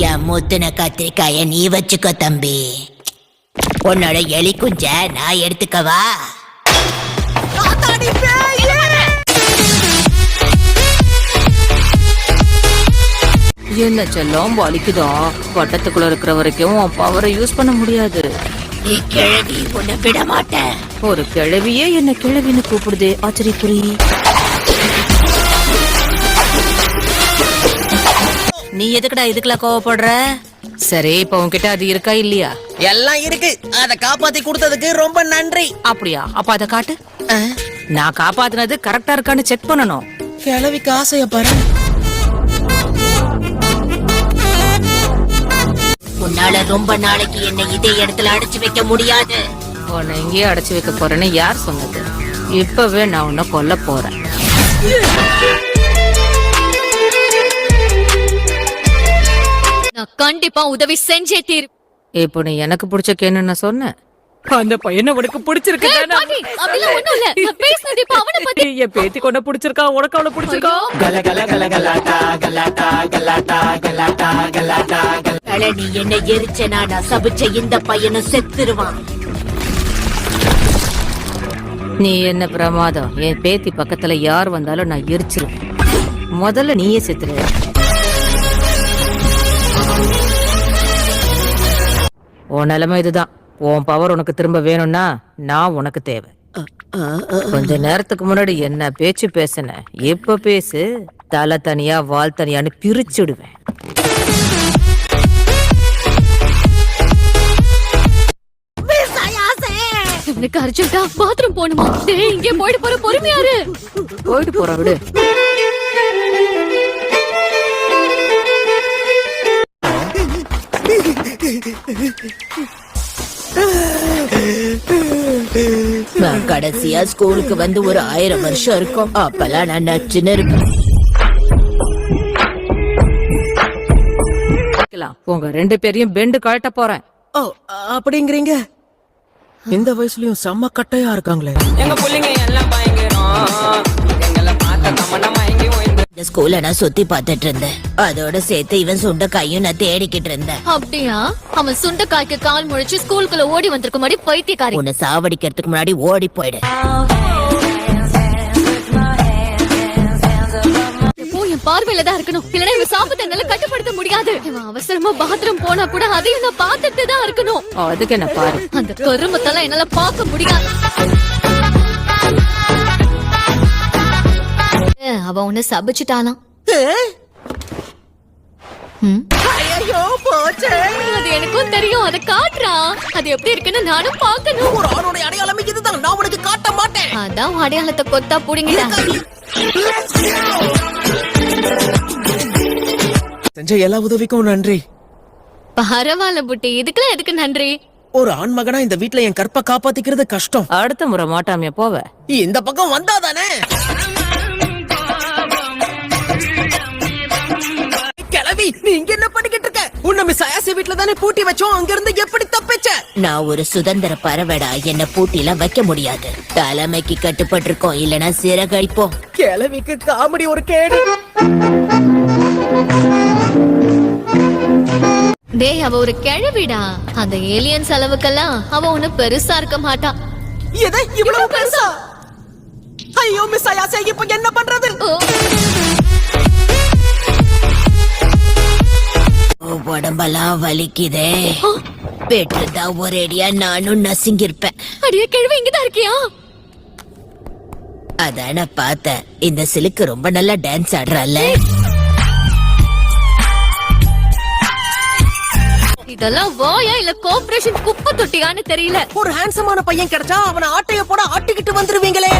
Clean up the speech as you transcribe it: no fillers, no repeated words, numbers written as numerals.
என் முத்துன கத்திரிக்காய நீ வச்சுக்கோ தம்பி. உன்னோட எலி குஞ்ச நான் எடுத்துக்கவா? என்ன செல்லம் வலிக்குதா? வட்டத்துக்குள்ள இருக்கிற வரைக்கும் பவரை யூஸ் பண்ண முடியாது. நீ கிழவி, உன்னை விட மாட்டேன். ஒரு கிழவியே என்ன கிழவின்னு கூப்பிடுதே, ஆச்சரியக்குறி. நீ எதுக்குடா இதுக்கெல்லாம் கோவப்படுற? சரி, இப்ப உன்கிட்ட அது இருக்கா இல்லையா? எல்லாம் இருக்கு. அத காப்பாத்தி கொடுத்ததுக்கு ரொம்ப நன்றி. அப்படியா? அப்ப அத காட்டு. நான் காப்பாத்தினது கரெக்டா இருக்கான்னு செக் பண்ணணும். கிழவிக்கு ஆசைய பாரு. உன்னால ரொம்ப நாளைக்கு என்ன இதே இடத்துல அடைச்சு வைக்க முடியாது. உன்னை இங்கேயே அடைச்சு வைக்க போறேன்னு யார் சொன்னது? இப்பவே நான் உன்னை கொல்ல போறேன். நான் கண்டிப்பா உதவி செஞ்சே தீர். இப்போ நீ எனக்கு பிடிச்ச கேன்னு சொன்ன. அந்த பையனை உனக்கு பிடிச்சிருக்கு. என் பேத்தி கொண்ட பிடிச்சிருக்கா, உனக்கு அவளை பிடிச்சிருக்கா? நீ என்ன எரிச்சனா? நான் சபிச்ச இந்த பையனும் செத்துருவான். நீ என்ன பிரமாதம்! என் பேத்தி பக்கத்துல யார் வந்தாலும் நான் எரிச்சிருவேன். முதல்ல நீயே செத்துரு. உன் நிலைமை இதுதான். உன் பவர் உனக்கு திரும்ப வேணும்னா நான் உனக்கு தேவை. கொஞ்ச நேரத்துக்கு முன்னாடி என்ன பேச்சு பேசுன, இப்ப பேசு. தலை தனியா வால் தனியான்னு பிரிச்சுடுவேன். எனக்கு அர்ஜென்ட்டா பாத்ரூம் போணுமா? டேய், இங்கே போயிட்டு போற, பொறுமையாரு. போயிட்டு போற விடு. நான் கடைசியா ஸ்கூலுக்கு வந்து ஒரு 1000 வருஷம் இருக்கும். அப்பெல்லாம் நான் நச்சுன்னு இருப்பேன். உங்க 2 பேரையும் பெண்டு கழட்ட போறேன். ஓ, அப்படிங்கிறீங்க? இந்த வயசுலயும் செம்ம கட்டையா இருக்காங்களே. எங்க புள்ளைங்க எல்லாம் பயங்கரம். எங்களை பார்த்த கமனா மயங்கி இந்த ஸ்கூல்ல நான் சுத்தி பார்த்துட்டு இருந்தேன். அதோட சேர்த்து இவன் சுண்டைக்காயும் நான் தேடிக்கிட்டு இருந்தேன். அப்படியா? அவன் சுண்டைக்காய்க்கு கால் முழிச்சு ஸ்கூலுக்குள்ள ஓடி வந்திருக்க மாதிரி பைத்தியக்காரி. உன்னை சாவடிக்கிறதுக்கு முன்னாடி ஓடி போயிடு. என் பார்வையில தான் இருக்கணும். இல்லனா இவன் சாப்பிட்ட என்னால கட்டுப்படுத்த முடியாது. இவன் அவசரமா பாத்ரூம் போனா கூட அதையும் நான் பார்த்துட்டு தான் இருக்கணும். அதுக்கு என்ன பாரு. அந்த கருமத்தெல்லாம் என்னால பார்க்க முடியாது. அவ உன்னை சபிச்சுட்டாலாம். அது எனக்கும் தெரியும். அதை காட்டுறான். அது எப்படி இருக்குன்னு நானும் பார்க்கணும். ஒரு ஆணோட அடையாளம் இதுதான். நான் உனக்கு காட்ட மாட்டேன். அதான் அடையாளத்தை கொத்தா புடிங்கிட்டாங்க. செஞ்ச எல்லா உதவிக்கும் நன்றி. பரவாயில்ல புட்டி, இதுக்கெல்லாம் எதுக்கு நன்றி? ஒரு ஆண் மகனா இந்த வீட்ல என் கற்பை காப்பாத்திக்கிறது கஷ்டம். அடுத்த முறை மாட்டாமே போவ. இந்த பக்கம் வந்தாதானே. கிளவி, நீ இங்க என்ன பண்ணிக்கிட்டு இருக்க? உன்னை மிஸ் ஆயாசி வீட்ல தானே பூட்டி வச்சோம். அங்க இருந்து எப்படி தப்பிச்ச? நான் ஒரு சுதந்திர பறவைடா. என்ன பூட்டிலாம் வைக்க முடியாது. தலைமைக்கு கட்டுப்பட்டு இருக்கோம், இல்லனா சிறகடிப்போம். கிளவிக்கு காமெடி ஒரு கேடு. டேய், அவ ஒரு கிழவிடா. அந்த ஏலியன்ஸ் அளவுக்கெல்லாம் அவ ஒண்ணு பெருசா இருக்க மாட்டா. எதை இவ்வளவு பெருசா? ஐயோ மிஸ் ஆயாசி, இப்ப என்ன பண்றது? உடம்பெல்லாம் வலிக்குதே. பெற்றுதா ஒரேடியா நானும் நசுங்கிருப்பேன். அடியே கிழவி, இங்கதான் இருக்கியா? அதான பார்த்தேன். இந்த சிலுக்கு ரொம்ப நல்லா டான்ஸ் ஆடுறால. இதெல்லாம் வாயா இல்ல கோஆபரேஷன் குப்பை தொட்டியான்னு தெரியல. ஒரு ஹேண்ட்ஸமான பையன் கிடைச்சா அவனை ஆட்டைய போட ஆட்டிக்கிட்டு வந்துருவீங்களே.